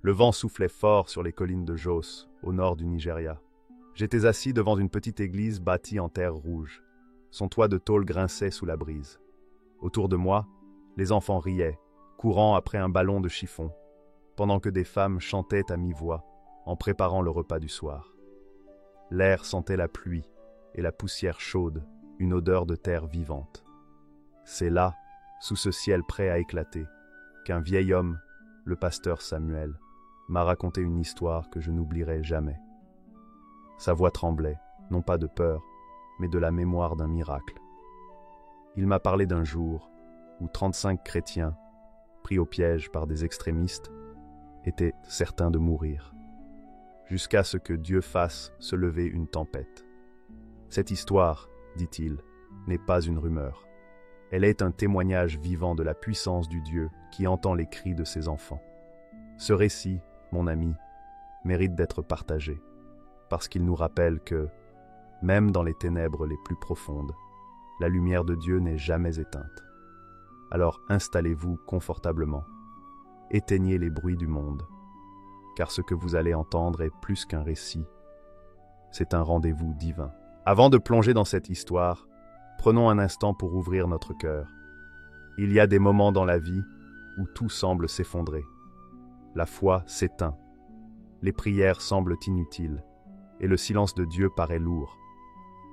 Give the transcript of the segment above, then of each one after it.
Le vent soufflait fort sur les collines de Jos, au nord du Nigeria. J'étais assis devant une petite église bâtie en terre rouge. Son toit de tôle grinçait sous la brise. Autour de moi, les enfants riaient, courant après un ballon de chiffon, pendant que des femmes chantaient à mi-voix en préparant le repas du soir. L'air sentait la pluie et la poussière chaude, une odeur de terre vivante. C'est là, sous ce ciel prêt à éclater, qu'un vieil homme, le pasteur Samuel, m'a raconté une histoire que je n'oublierai jamais. Sa voix tremblait, non pas de peur, mais de la mémoire d'un miracle. Il m'a parlé d'un jour où 35 chrétiens, pris au piège par des extrémistes, étaient certains de mourir, jusqu'à ce que Dieu fasse se lever une tempête. Cette histoire, dit-il, n'est pas une rumeur. Elle est un témoignage vivant de la puissance du Dieu qui entend les cris de ses enfants. Ce récit, mon ami, mérite d'être partagé, parce qu'il nous rappelle que, même dans les ténèbres les plus profondes, la lumière de Dieu n'est jamais éteinte. Alors installez-vous confortablement, éteignez les bruits du monde, car ce que vous allez entendre est plus qu'un récit, c'est un rendez-vous divin. Avant de plonger dans cette histoire, prenons un instant pour ouvrir notre cœur. Il y a des moments dans la vie où tout semble s'effondrer. La foi s'éteint, les prières semblent inutiles, et le silence de Dieu paraît lourd.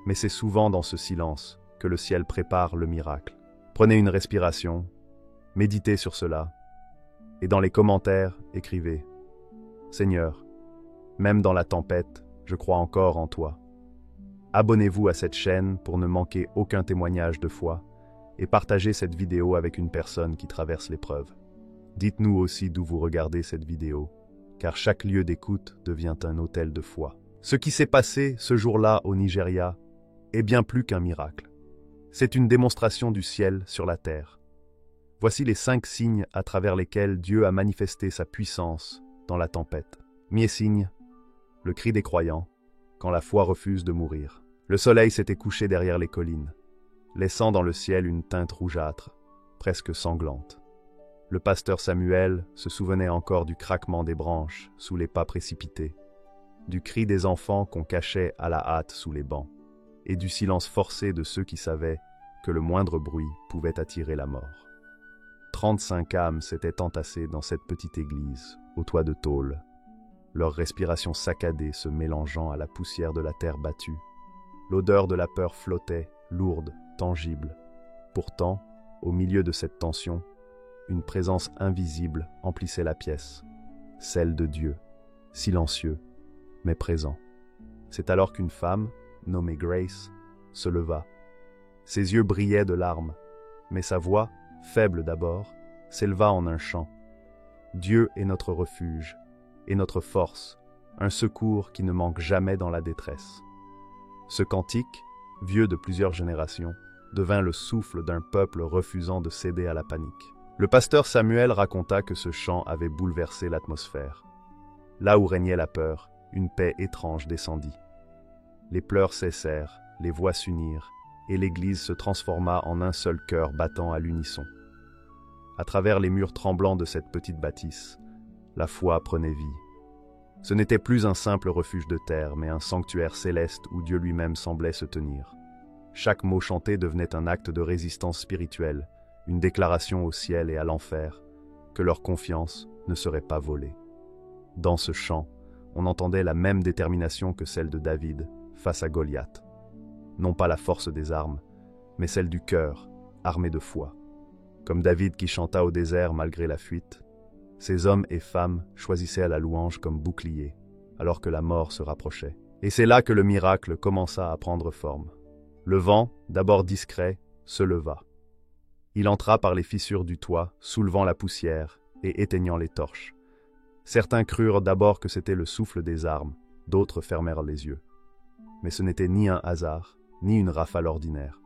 Mais c'est souvent dans ce silence que le ciel prépare le miracle. Prenez une respiration, méditez sur cela, et dans les commentaires, écrivez « Seigneur, même dans la tempête, je crois encore en toi ». Abonnez-vous à cette chaîne pour ne manquer aucun témoignage de foi et partagez cette vidéo avec une personne qui traverse l'épreuve. Dites-nous aussi d'où vous regardez cette vidéo, car chaque lieu d'écoute devient un autel de foi. Ce qui s'est passé ce jour-là au Nigeria est bien plus qu'un miracle. C'est une démonstration du ciel sur la terre. Voici les 5 signes à travers lesquels Dieu a manifesté sa puissance dans la tempête. Premier signe, le cri des croyants, quand la foi refuse de mourir. Le soleil s'était couché derrière les collines, laissant dans le ciel une teinte rougeâtre, presque sanglante. Le pasteur Samuel se souvenait encore du craquement des branches sous les pas précipités, du cri des enfants qu'on cachait à la hâte sous les bancs, et du silence forcé de ceux qui savaient que le moindre bruit pouvait attirer la mort. 35 âmes s'étaient entassées dans cette petite église, au toit de tôle, leur respiration saccadée se mélangeant à la poussière de la terre battue. L'odeur de la peur flottait, lourde, tangible. Pourtant, au milieu de cette tension, une présence invisible emplissait la pièce, celle de Dieu, silencieux, mais présent. C'est alors qu'une femme, nommée Grace, se leva. Ses yeux brillaient de larmes, mais sa voix, faible d'abord, s'éleva en un chant. Dieu est notre refuge et notre force, un secours qui ne manque jamais dans la détresse. Ce cantique, vieux de plusieurs générations, devint le souffle d'un peuple refusant de céder à la panique. Le pasteur Samuel raconta que ce chant avait bouleversé l'atmosphère. Là où régnait la peur, une paix étrange descendit. Les pleurs cessèrent, les voix s'unirent, et l'église se transforma en un seul cœur battant à l'unisson. À travers les murs tremblants de cette petite bâtisse, la foi prenait vie. Ce n'était plus un simple refuge de terre, mais un sanctuaire céleste où Dieu lui-même semblait se tenir. Chaque mot chanté devenait un acte de résistance spirituelle, une déclaration au ciel et à l'enfer, que leur confiance ne serait pas volée. Dans ce chant, on entendait la même détermination que celle de David face à Goliath. Non pas la force des armes, mais celle du cœur, armé de foi. Comme David qui chanta au désert malgré la fuite, ces hommes et femmes choisissaient la louange comme bouclier, alors que la mort se rapprochait. Et c'est là que le miracle commença à prendre forme. Le vent, d'abord discret, se leva. Il entra par les fissures du toit, soulevant la poussière et éteignant les torches. Certains crurent d'abord que c'était le souffle des armes, d'autres fermèrent les yeux. Mais ce n'était ni un hasard, ni une rafale ordinaire.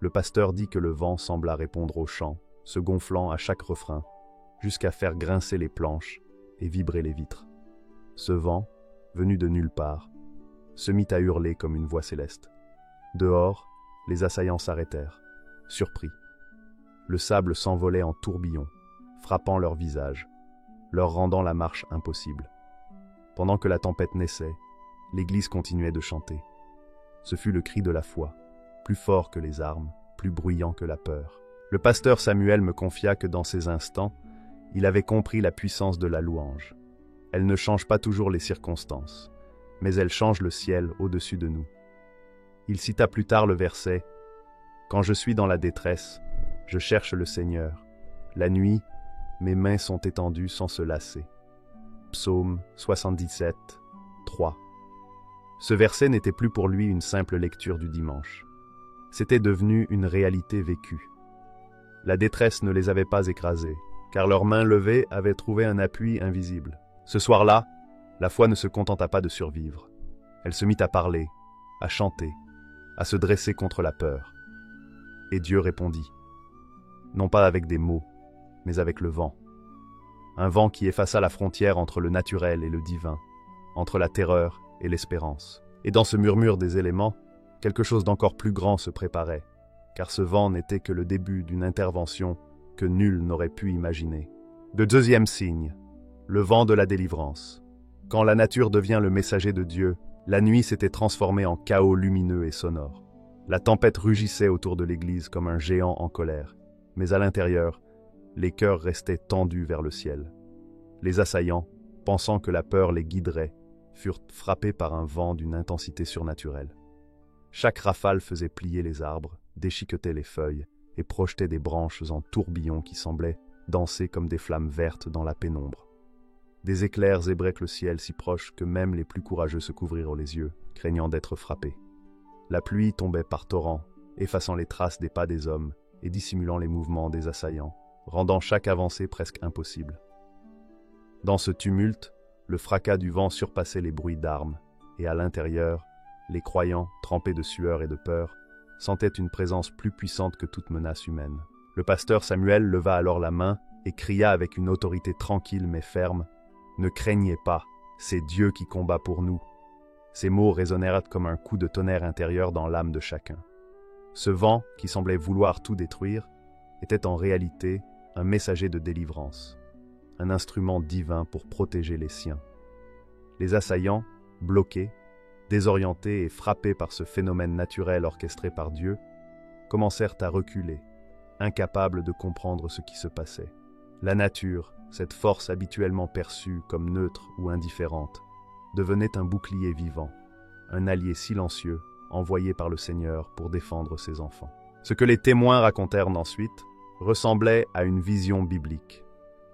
Le pasteur dit que le vent sembla répondre au chant, se gonflant à chaque refrain, jusqu'à faire grincer les planches et vibrer les vitres. Ce vent, venu de nulle part, se mit à hurler comme une voix céleste. Dehors, les assaillants s'arrêtèrent, surpris. Le sable s'envolait en tourbillons, frappant leurs visages. leur rendant la marche impossible. Pendant que la tempête naissait, l'Église continuait de chanter. Ce fut le cri de la foi, plus fort que les armes, plus bruyant que la peur. Le pasteur Samuel me confia que dans ces instants, il avait compris la puissance de la louange. Elle ne change pas toujours les circonstances, mais elle change le ciel au-dessus de nous. Il cita plus tard le verset « Quand je suis dans la détresse, je cherche le Seigneur. La nuit, mes mains sont étendues sans se lasser. » Psaume 77, 3. Ce verset n'était plus pour lui une simple lecture du dimanche. C'était devenu une réalité vécue. La détresse ne les avait pas écrasés, car leurs mains levées avaient trouvé un appui invisible. Ce soir-là, la foi ne se contenta pas de survivre. Elle se mit à parler, à chanter, à se dresser contre la peur. Et Dieu répondit, non pas avec des mots, mais avec le vent. Un vent qui effaça la frontière entre le naturel et le divin, entre la terreur et l'espérance. Et dans ce murmure des éléments, quelque chose d'encore plus grand se préparait, car ce vent n'était que le début d'une intervention que nul n'aurait pu imaginer. Le deuxième signe, le vent de la délivrance. Quand la nature devient le messager de Dieu, la nuit s'était transformée en chaos lumineux et sonore. La tempête rugissait autour de l'église comme un géant en colère, mais à l'intérieur, les cœurs restaient tendus vers le ciel. Les assaillants, pensant que la peur les guiderait, furent frappés par un vent d'une intensité surnaturelle. Chaque rafale faisait plier les arbres, déchiquetait les feuilles et projetait des branches en tourbillons qui semblaient danser comme des flammes vertes dans la pénombre. Des éclairs zébraient le ciel si proche que même les plus courageux se couvrirent les yeux, craignant d'être frappés. La pluie tombait par torrents, effaçant les traces des pas des hommes et dissimulant les mouvements des assaillants, rendant chaque avancée presque impossible. Dans ce tumulte, le fracas du vent surpassait les bruits d'armes, et à l'intérieur, les croyants, trempés de sueur et de peur, sentaient une présence plus puissante que toute menace humaine. Le pasteur Samuel leva alors la main et cria avec une autorité tranquille mais ferme, « Ne craignez pas, c'est Dieu qui combat pour nous. » Ces mots résonnèrent comme un coup de tonnerre intérieur dans l'âme de chacun. Ce vent, qui semblait vouloir tout détruire, était en réalité un messager de délivrance, un instrument divin pour protéger les siens. Les assaillants, bloqués, désorientés et frappés par ce phénomène naturel orchestré par Dieu, commencèrent à reculer, incapables de comprendre ce qui se passait. La nature, cette force habituellement perçue comme neutre ou indifférente, devenait un bouclier vivant, un allié silencieux envoyé par le Seigneur pour défendre ses enfants. Ce que les témoins racontèrent ensuite ressemblait à une vision biblique.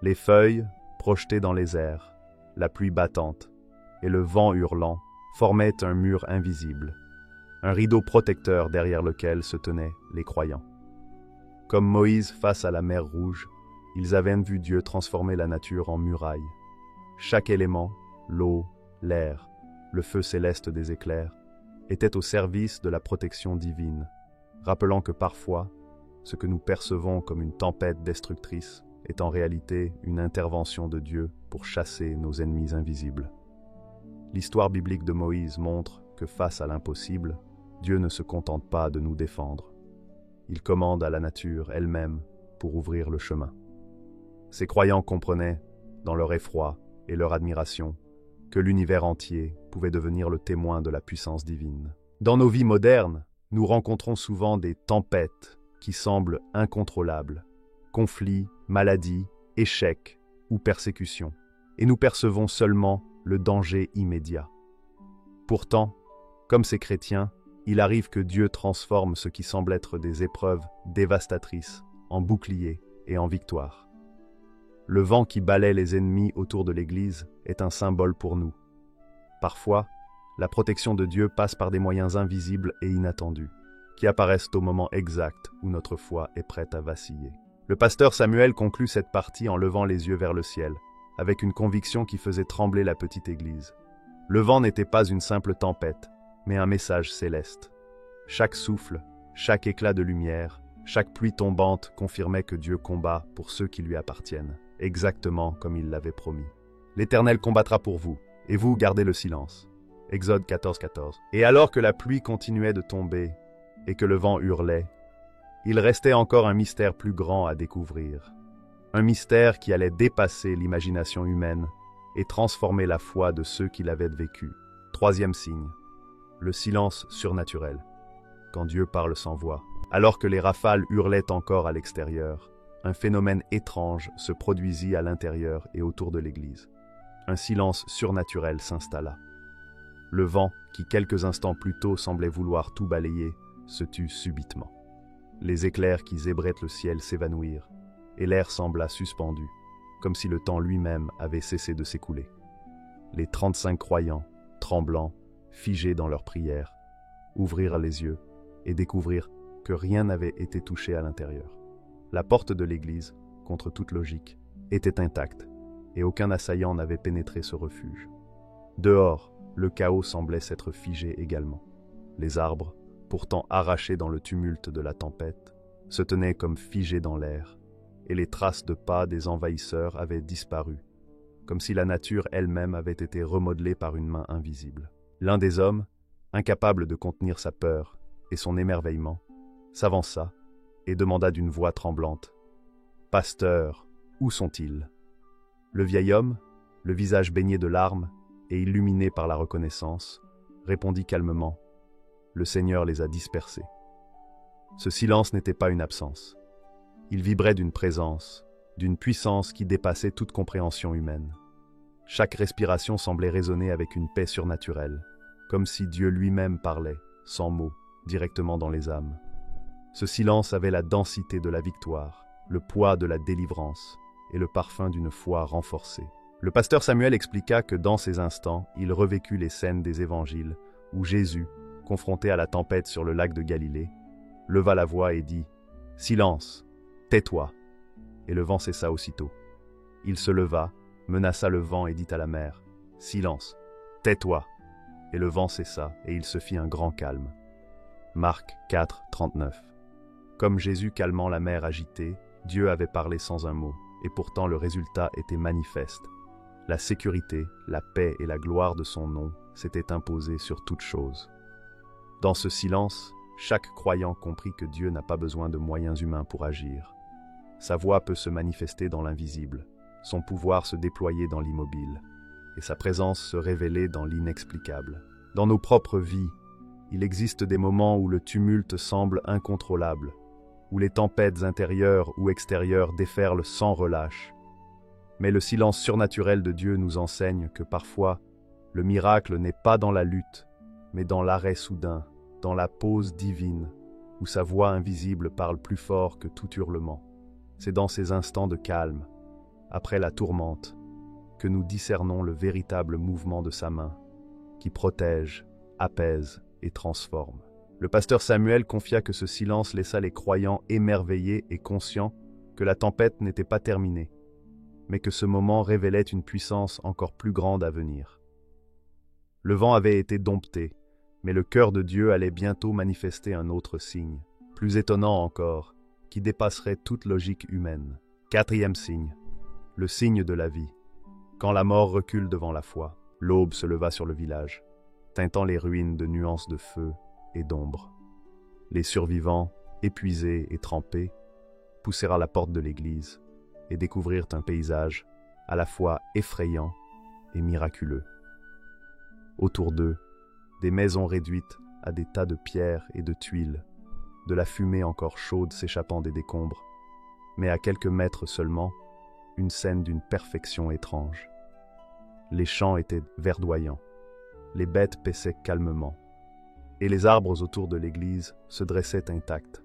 Les feuilles, projetées dans les airs, la pluie battante et le vent hurlant formaient un mur invisible, un rideau protecteur derrière lequel se tenaient les croyants. Comme Moïse face à la mer Rouge, ils avaient vu Dieu transformer la nature en muraille. Chaque élément, l'eau, l'air, le feu céleste des éclairs, était au service de la protection divine, rappelant que parfois, ce que nous percevons comme une tempête destructrice est en réalité une intervention de Dieu pour chasser nos ennemis invisibles. L'histoire biblique de Moïse montre que face à l'impossible, Dieu ne se contente pas de nous défendre. Il commande à la nature elle-même pour ouvrir le chemin. Ces croyants comprenaient, dans leur effroi et leur admiration, que l'univers entier pouvait devenir le témoin de la puissance divine. Dans nos vies modernes, nous rencontrons souvent des tempêtes qui semblent incontrôlables, conflits, maladies, échecs ou persécutions, et nous percevons seulement le danger immédiat. Pourtant, comme ces chrétiens, il arrive que Dieu transforme ce qui semble être des épreuves dévastatrices en boucliers et en victoires. Le vent qui balaie les ennemis autour de l'Église est un symbole pour nous. Parfois, la protection de Dieu passe par des moyens invisibles et inattendus, qui apparaissent au moment exact où notre foi est prête à vaciller. Le pasteur Samuel conclut cette partie en levant les yeux vers le ciel, avec une conviction qui faisait trembler la petite Église. Le vent n'était pas une simple tempête, mais un message céleste. Chaque souffle, chaque éclat de lumière, chaque pluie tombante confirmait que Dieu combat pour ceux qui lui appartiennent, exactement comme il l'avait promis. L'Éternel combattra pour vous, et vous gardez le silence. Exode 14, 14. Et alors que la pluie continuait de tomber, et que le vent hurlait, il restait encore un mystère plus grand à découvrir. Un mystère qui allait dépasser l'imagination humaine et transformer la foi de ceux qui l'avaient vécu. Troisième signe, le silence surnaturel, quand Dieu parle sans voix. Alors que les rafales hurlaient encore à l'extérieur, un phénomène étrange se produisit à l'intérieur et autour de l'église. Un silence surnaturel s'installa. Le vent, qui quelques instants plus tôt semblait vouloir tout balayer, se tut subitement. Les éclairs qui zébraient le ciel s'évanouirent, et l'air sembla suspendu, comme si le temps lui-même avait cessé de s'écouler. Les 35 croyants, tremblants, figés dans leur prière, ouvrirent les yeux et découvrirent que rien n'avait été touché à l'intérieur. La porte de l'église, contre toute logique, était intacte, et aucun assaillant n'avait pénétré ce refuge. Dehors, le chaos semblait s'être figé également. Les arbres, pourtant arrachés dans le tumulte de la tempête, se tenaient comme figés dans l'air, et les traces de pas des envahisseurs avaient disparu, comme si la nature elle-même avait été remodelée par une main invisible. L'un des hommes, incapable de contenir sa peur et son émerveillement, s'avança et demanda d'une voix tremblante : « Pasteur, où sont-ils » Le vieil homme, le visage baigné de larmes et illuminé par la reconnaissance, répondit calmement : « Le Seigneur les a dispersés. » Ce silence n'était pas une absence. Il vibrait d'une présence, d'une puissance qui dépassait toute compréhension humaine. Chaque respiration semblait résonner avec une paix surnaturelle, comme si Dieu lui-même parlait, sans mots, directement dans les âmes. Ce silence avait la densité de la victoire, le poids de la délivrance et le parfum d'une foi renforcée. Le pasteur Samuel expliqua que dans ces instants, il revécut les scènes des évangiles où Jésus, confronté à la tempête sur le lac de Galilée, leva la voix et dit « Silence, tais-toi » et le vent cessa aussitôt. Il se leva, menaça le vent et dit à la mer « Silence, tais-toi » et le vent cessa et il se fit un grand calme. Marc 4, 39. Comme Jésus calmant la mer agitée, Dieu avait parlé sans un mot, et pourtant le résultat était manifeste. La sécurité, la paix et la gloire de son nom s'étaient imposées sur toute chose. Dans ce silence, chaque croyant comprit que Dieu n'a pas besoin de moyens humains pour agir. Sa voix peut se manifester dans l'invisible, son pouvoir se déployer dans l'immobile, et sa présence se révéler dans l'inexplicable. Dans nos propres vies, il existe des moments où le tumulte semble incontrôlable, où les tempêtes intérieures ou extérieures déferlent sans relâche. Mais le silence surnaturel de Dieu nous enseigne que parfois, le miracle n'est pas dans la lutte, mais dans l'arrêt soudain, dans la pause divine, où sa voix invisible parle plus fort que tout hurlement. C'est dans ces instants de calme, après la tourmente, que nous discernons le véritable mouvement de sa main, qui protège, apaise et transforme. Le pasteur Samuel confia que ce silence laissa les croyants émerveillés et conscients que la tempête n'était pas terminée, mais que ce moment révélait une puissance encore plus grande à venir. Le vent avait été dompté, mais le cœur de Dieu allait bientôt manifester un autre signe, plus étonnant encore, qui dépasserait toute logique humaine. Quatrième signe, le signe de la vie. Quand la mort recule devant la foi, l'aube se leva sur le village, teintant les ruines de nuances de feu et d'ombre. Les survivants, épuisés et trempés, poussèrent à la porte de l'église et découvrirent un paysage à la fois effrayant et miraculeux. Autour d'eux, des maisons réduites à des tas de pierres et de tuiles, de la fumée encore chaude s'échappant des décombres, mais à quelques mètres seulement, une scène d'une perfection étrange. Les champs étaient verdoyants, les bêtes paissaient calmement, et les arbres autour de l'église se dressaient intacts,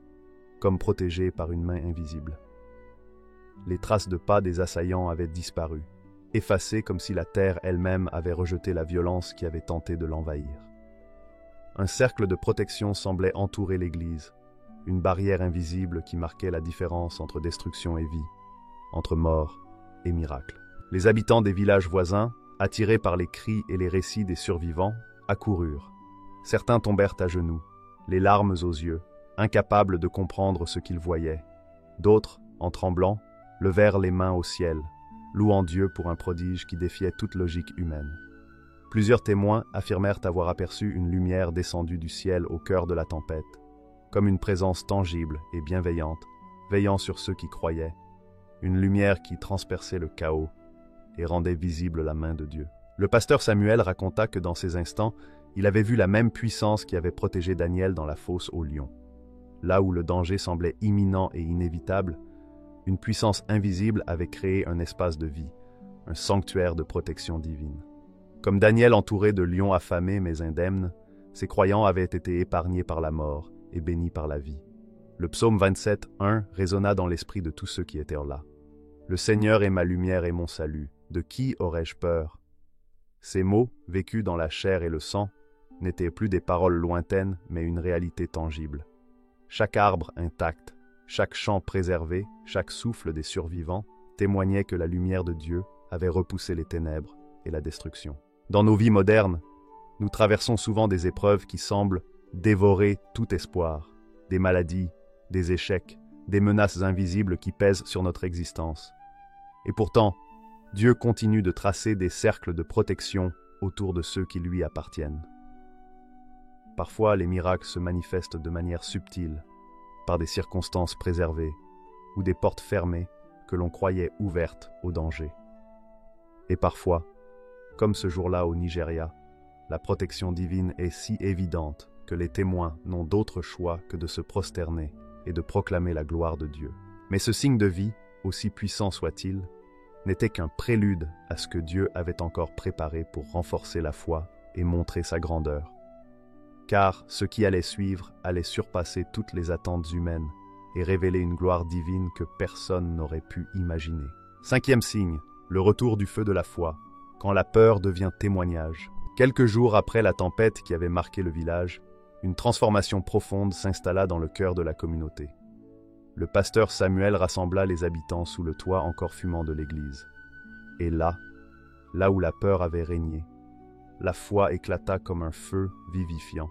comme protégés par une main invisible. Les traces de pas des assaillants avaient disparu, effacées comme si la terre elle-même avait rejeté la violence qui avait tenté de l'envahir. Un cercle de protection semblait entourer l'église, une barrière invisible qui marquait la différence entre destruction et vie, entre mort et miracle. Les habitants des villages voisins, attirés par les cris et les récits des survivants, accoururent. Certains tombèrent à genoux, les larmes aux yeux, incapables de comprendre ce qu'ils voyaient. D'autres, en tremblant, levèrent les mains au ciel, louant Dieu pour un prodige qui défiait toute logique humaine. Plusieurs témoins affirmèrent avoir aperçu une lumière descendue du ciel au cœur de la tempête, comme une présence tangible et bienveillante, veillant sur ceux qui croyaient, une lumière qui transperçait le chaos et rendait visible la main de Dieu. Le pasteur Samuel raconta que dans ces instants, il avait vu la même puissance qui avait protégé Daniel dans la fosse aux lions. Là où le danger semblait imminent et inévitable, une puissance invisible avait créé un espace de vie, un sanctuaire de protection divine. Comme Daniel entouré de lions affamés mais indemnes, ses croyants avaient été épargnés par la mort et bénis par la vie. Le psaume 27, 1 résonna dans l'esprit de tous ceux qui étaient là. « Le Seigneur est ma lumière et mon salut, de qui aurais-je peur ?» Ces mots, vécus dans la chair et le sang, n'étaient plus des paroles lointaines, mais une réalité tangible. Chaque arbre intact, chaque champ préservé, chaque souffle des survivants témoignait que la lumière de Dieu avait repoussé les ténèbres et la destruction. Dans nos vies modernes, nous traversons souvent des épreuves qui semblent dévorer tout espoir, des maladies, des échecs, des menaces invisibles qui pèsent sur notre existence. Et pourtant, Dieu continue de tracer des cercles de protection autour de ceux qui lui appartiennent. Parfois, les miracles se manifestent de manière subtile, par des circonstances préservées ou des portes fermées que l'on croyait ouvertes au danger. Et parfois, comme ce jour-là au Nigeria, la protection divine est si évidente que les témoins n'ont d'autre choix que de se prosterner et de proclamer la gloire de Dieu. Mais ce signe de vie, aussi puissant soit-il, n'était qu'un prélude à ce que Dieu avait encore préparé pour renforcer la foi et montrer sa grandeur. Car ce qui allait suivre allait surpasser toutes les attentes humaines et révéler une gloire divine que personne n'aurait pu imaginer. Cinquième signe, le retour du feu de la foi, quand la peur devient témoignage. Quelques jours après la tempête qui avait marqué le village, une transformation profonde s'installa dans le cœur de la communauté. Le pasteur Samuel rassembla les habitants sous le toit encore fumant de l'église. Et là où la peur avait régné, la foi éclata comme un feu vivifiant.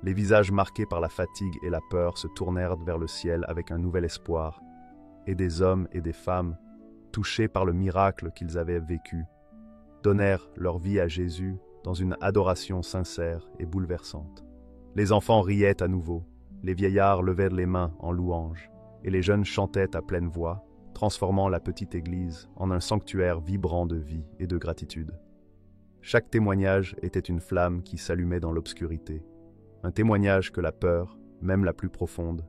Les visages marqués par la fatigue et la peur se tournèrent vers le ciel avec un nouvel espoir, et des hommes et des femmes, touchés par le miracle qu'ils avaient vécu, donnèrent leur vie à Jésus dans une adoration sincère et bouleversante. Les enfants riaient à nouveau, les vieillards levèrent les mains en louange, et les jeunes chantaient à pleine voix, transformant la petite église en un sanctuaire vibrant de vie et de gratitude. Chaque témoignage était une flamme qui s'allumait dans l'obscurité, un témoignage que la peur, même la plus profonde,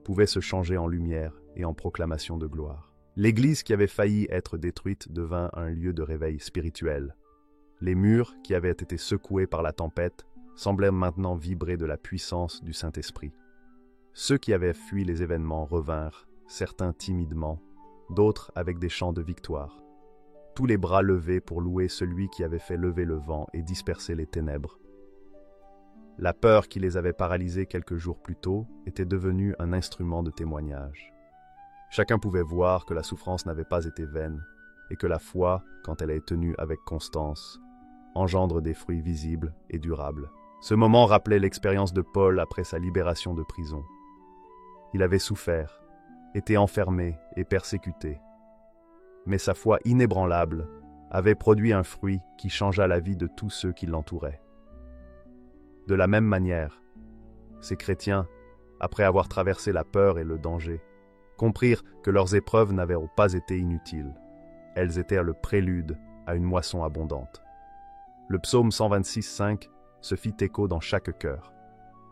pouvait se changer en lumière et en proclamation de gloire. L'église qui avait failli être détruite devint un lieu de réveil spirituel. Les murs qui avaient été secoués par la tempête semblaient maintenant vibrer de la puissance du Saint-Esprit. Ceux qui avaient fui les événements revinrent, certains timidement, d'autres avec des chants de victoire. Tous les bras levés pour louer celui qui avait fait lever le vent et disperser les ténèbres. La peur qui les avait paralysés quelques jours plus tôt était devenue un instrument de témoignage. Chacun pouvait voir que la souffrance n'avait pas été vaine et que la foi, quand elle est tenue avec constance, engendre des fruits visibles et durables. Ce moment rappelait l'expérience de Paul après sa libération de prison. Il avait souffert, été enfermé et persécuté. Mais sa foi inébranlable avait produit un fruit qui changea la vie de tous ceux qui l'entouraient. De la même manière, ces chrétiens, après avoir traversé la peur et le danger, comprirent que leurs épreuves n'avaient pas été inutiles. Elles étaient le prélude à une moisson abondante. Le psaume 126,5 se fit écho dans chaque cœur.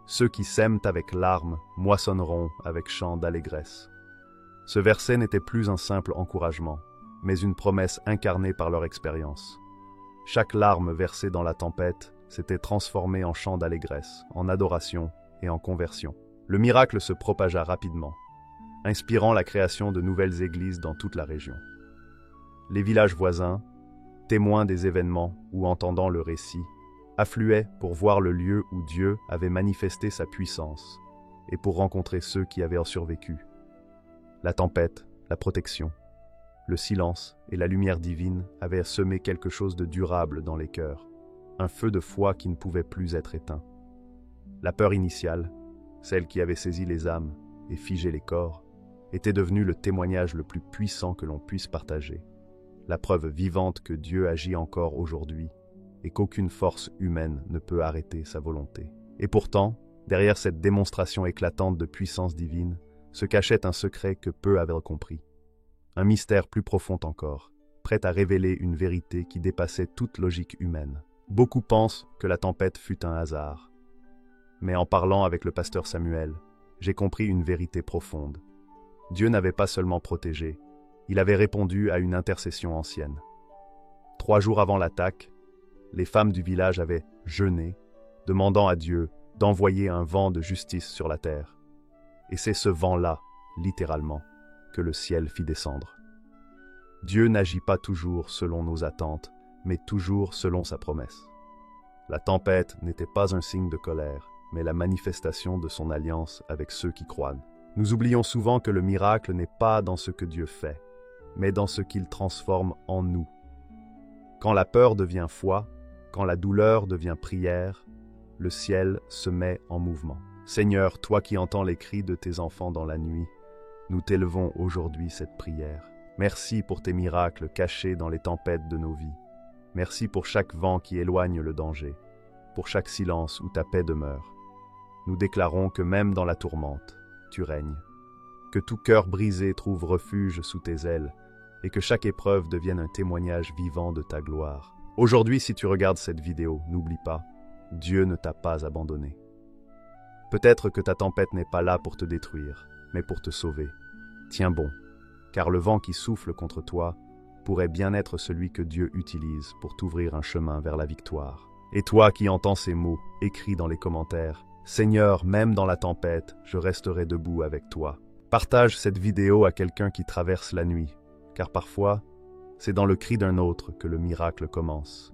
Ceux qui sèment avec larmes moissonneront avec chant d'allégresse. Ce verset n'était plus un simple encouragement, mais une promesse incarnée par leur expérience. Chaque larme versée dans la tempête s'était transformée en chant d'allégresse, en adoration et en conversion. Le miracle se propagea rapidement, inspirant la création de nouvelles églises dans toute la région. Les villages voisins, témoins des événements ou entendant le récit, affluaient pour voir le lieu où Dieu avait manifesté sa puissance et pour rencontrer ceux qui avaient survécu. La tempête, la protection, le silence et la lumière divine avaient semé quelque chose de durable dans les cœurs, un feu de foi qui ne pouvait plus être éteint. La peur initiale, celle qui avait saisi les âmes et figé les corps, était devenue le témoignage le plus puissant que l'on puisse partager, la preuve vivante que Dieu agit encore aujourd'hui et qu'aucune force humaine ne peut arrêter sa volonté. Et pourtant, derrière cette démonstration éclatante de puissance divine, se cachait un secret que peu avaient compris. un mystère plus profond encore, prêt à révéler une vérité qui dépassait toute logique humaine. Beaucoup pensent que la tempête fut un hasard. Mais en parlant avec le pasteur Samuel, j'ai compris une vérité profonde. Dieu n'avait pas seulement protégé, il avait répondu à une intercession ancienne. 3 jours avant l'attaque, les femmes du village avaient jeûné, demandant à Dieu d'envoyer un vent de justice sur la terre. Et c'est ce vent-là, littéralement, que le ciel fit descendre. Dieu n'agit pas toujours selon nos attentes, mais toujours selon sa promesse. La tempête n'était pas un signe de colère, mais la manifestation de son alliance avec ceux qui croient. Nous oublions souvent que le miracle n'est pas dans ce que Dieu fait, mais dans ce qu'il transforme en nous. Quand la peur devient foi, quand la douleur devient prière, le ciel se met en mouvement. Seigneur, toi qui entends les cris de tes enfants dans la nuit, nous t'élevons aujourd'hui cette prière. Merci pour tes miracles cachés dans les tempêtes de nos vies. Merci pour chaque vent qui éloigne le danger, pour chaque silence où ta paix demeure. Nous déclarons que même dans la tourmente, tu règnes. Que tout cœur brisé trouve refuge sous tes ailes et que chaque épreuve devienne un témoignage vivant de ta gloire. Aujourd'hui, si tu regardes cette vidéo, n'oublie pas, Dieu ne t'a pas abandonné. Peut-être que ta tempête n'est pas là pour te détruire, mais pour te sauver. Tiens bon, car le vent qui souffle contre toi pourrait bien être celui que Dieu utilise pour t'ouvrir un chemin vers la victoire. Et toi qui entends ces mots, écris dans les commentaires, « Seigneur, même dans la tempête, je resterai debout avec toi. » Partage cette vidéo à quelqu'un qui traverse la nuit, car parfois, c'est dans le cri d'un autre que le miracle commence.